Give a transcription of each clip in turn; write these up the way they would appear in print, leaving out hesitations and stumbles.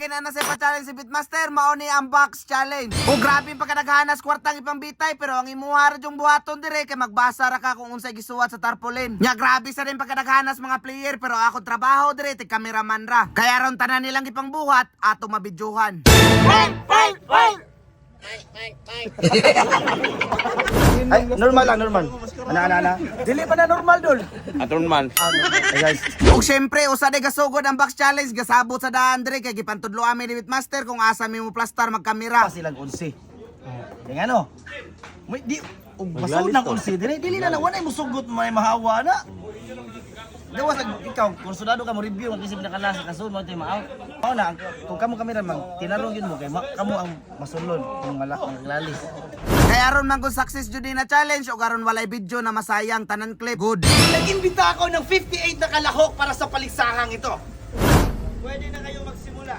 na sa pa-challenge si Beatmaster, mao ni ang box challenge. O grabe pagkadaghanas kwartang ipang bitay, pero ang imuha ra yung buhaton dire kay magbasa ra ka kung unsay gisuwat sa tarpaulin. Nya grabe sa rin pagkadaghanas mga player, pero ako trabaho dire ti cameraman ra. Kaya ron tanan nilang ipang buhat ato mabidyohan. Ay, normal lang, normal. Ana. Dili pa na normal dol. Atron man. Ay, guys. Ug syempre usa day gasugod ang box challenge, gasabot sa daan dire kay gipantudlo ami ni Beatmaster kung asa mi mo plastar magkamera. Pa silang unsi. Yung ano? May di masud ng unsi dili na wala mo sugot may mahawa na. Dawa sa ikaw, kung sudado ka mo review ang kisip na kalasa kasun mo tay maaw. Mao na kung kamo kamera man tinarong yun mo kay kamo ang masulod kung malalis. Kaya ron man kung success jud na challenge o karon walay video na masayang tanan clip. Good. Nag-imbita ako ng 58 na kalahok para sa paligsahang ito. Pwede na kayo magsimula.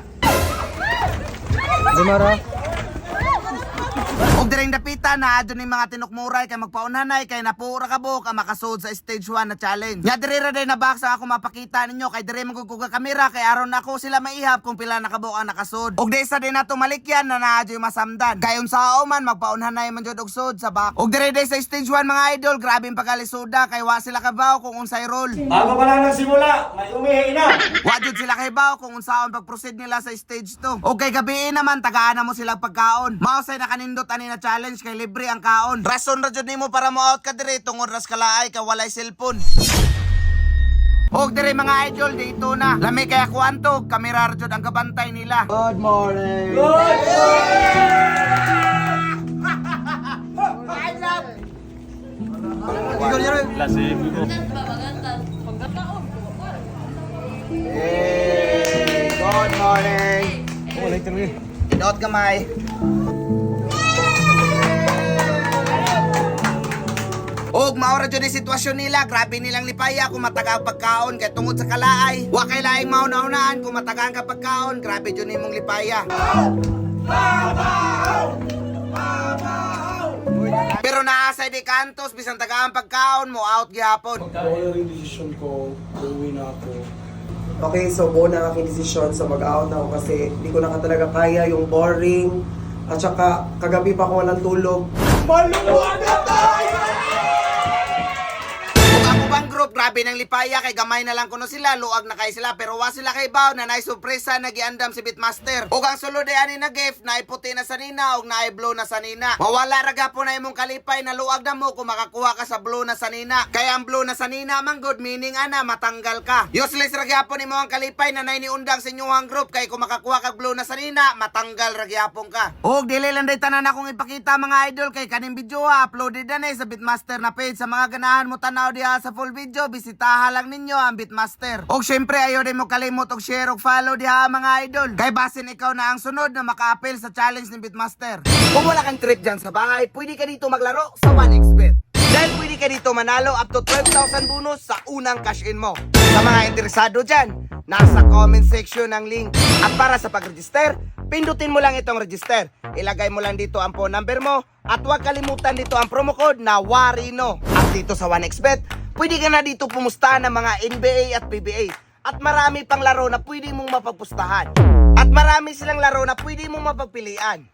Gumara. Og diring dapita na adto ni mga tinukmuray kay magpaunhanay kay napura ka buok ang makasud sa stage 1 na challenge. Nya diri ra day na box ang ako mapakita ninyo kay diri magkukuga kamera kay aron nako sila maihap kung pila nakabuok ang nakasud. Og di sa din nato malikyan na naadyo masamdan. Kay unsao man magpaunhanay man jud og sud sa back. Og diri day sa stage 1 mga idol, grabe pagkalisuda kay wa sila kabaw kung unsay role. Bago pa lang nagsimula, may umihi na. Wa jud sila kabaw kung unsaon pag-proceed nila sa stage 2. Og kay gabi naman tagaan na mo sila pagkaon. Mao say nakanindot ani na challenge kay libre ang kaon. Rason ra jud nimo para mo out ka diri tungod ras kalaay ka walay cellphone. Og diri mga idol dito na. Lami kaya kuanto, kamera ra jud ang kabantay nila. Good morning. Good morning. Oh, later ni. Idot gamay. Og maura jud ni sitwasyon nila, grabe nilang lipaya kung mataga ang pagkaon kay tungod sa kalaay. Wa kay laing mauna-unaan kung matagaan ka pagkaon, grabe jud nimong lipaya. Pero naasay di kantos bisan tagaan pagkaon mo out gihapon. Ako yung decision ko, uuwi na ako. Okay, so buo na ang aking desisyon sa mag-out na ako kasi hindi ko na talaga kaya yung boring at saka kagabi pa ako walang tulog. Maluwa na tayo! Ang ubang group, grabe ng lipaya kay gamay na lang kuno sila, luag na kay sila pero wa sila kay baw na naay sorpresa nagiandam si Beatmaster. Ug ang sulod ay ani na gift na iputi na sanina ug naay blue na sanina. Mawala ra gapon na imong kalipay na luag na mo kung makakuha ka sa blue na sanina. Kaya ang blue na sanina man good meaning ana matanggal ka. Useless ra gyapon imo ang kalipay na naay niundang sa inyong group kay kung makakuha kag blue na sanina matanggal ra gyapon ka. Ug dili lang day tanan akong ipakita mga idol kay kaning video uploaded na sa Beatmaster na page. Sa mga ganahan mo tanaw diha sa full video, bisitahan lang ninyo ang Beatmaster. Og syempre ayaw din mo kalimot og share og follow diha mga idol. Kay basin ikaw na ang sunod na maka-appeal sa challenge ni Beatmaster. Kung wala kang trip dyan sa bahay, pwede ka dito maglaro sa 1xBet. Dahil pwede ka dito manalo up to 12,000 bonus sa unang cash-in mo. Sa mga interesado dyan, nasa comment section ang link. At para sa pag-register, pindutin mo lang itong register. Ilagay mo lang dito ang phone number mo at huwag kalimutan dito ang promo code na WARINO. At dito sa 1xBet, pwede ka na dito pumustahan ng mga NBA at PBA. At marami pang laro na pwede mong mapagpustahan. At marami silang laro na pwede mong mapagpilian.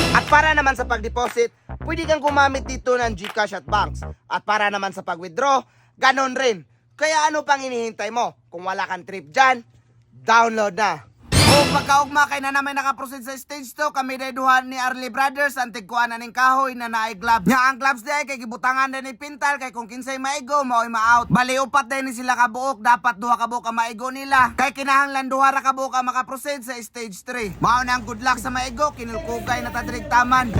At para naman sa pag-deposit, pwede kang gumamit dito ng GCash at banks. At para naman sa pag-withdraw, ganon rin. Kaya ano pang hinihintay mo? Kung wala kang trip dyan, download na. O pagkaugma kay na naman nakaproceed sa stage 2, kami deduhan ni Arlie Brothers ang tigkuan na ning kahoy na naay gloves. Nya ang gloves day kay gibutangan din ni Pintal kay kung kinsay maigo mao'y ma-out. Bali upat din ni sila kabuok, dapat duha kabuok ang maigo nila. Kay kinahanglan duha ra kabuok ang makaproceed sa stage 3. Mao na ang good luck sa maigo, kinulkugay na tadrig taman.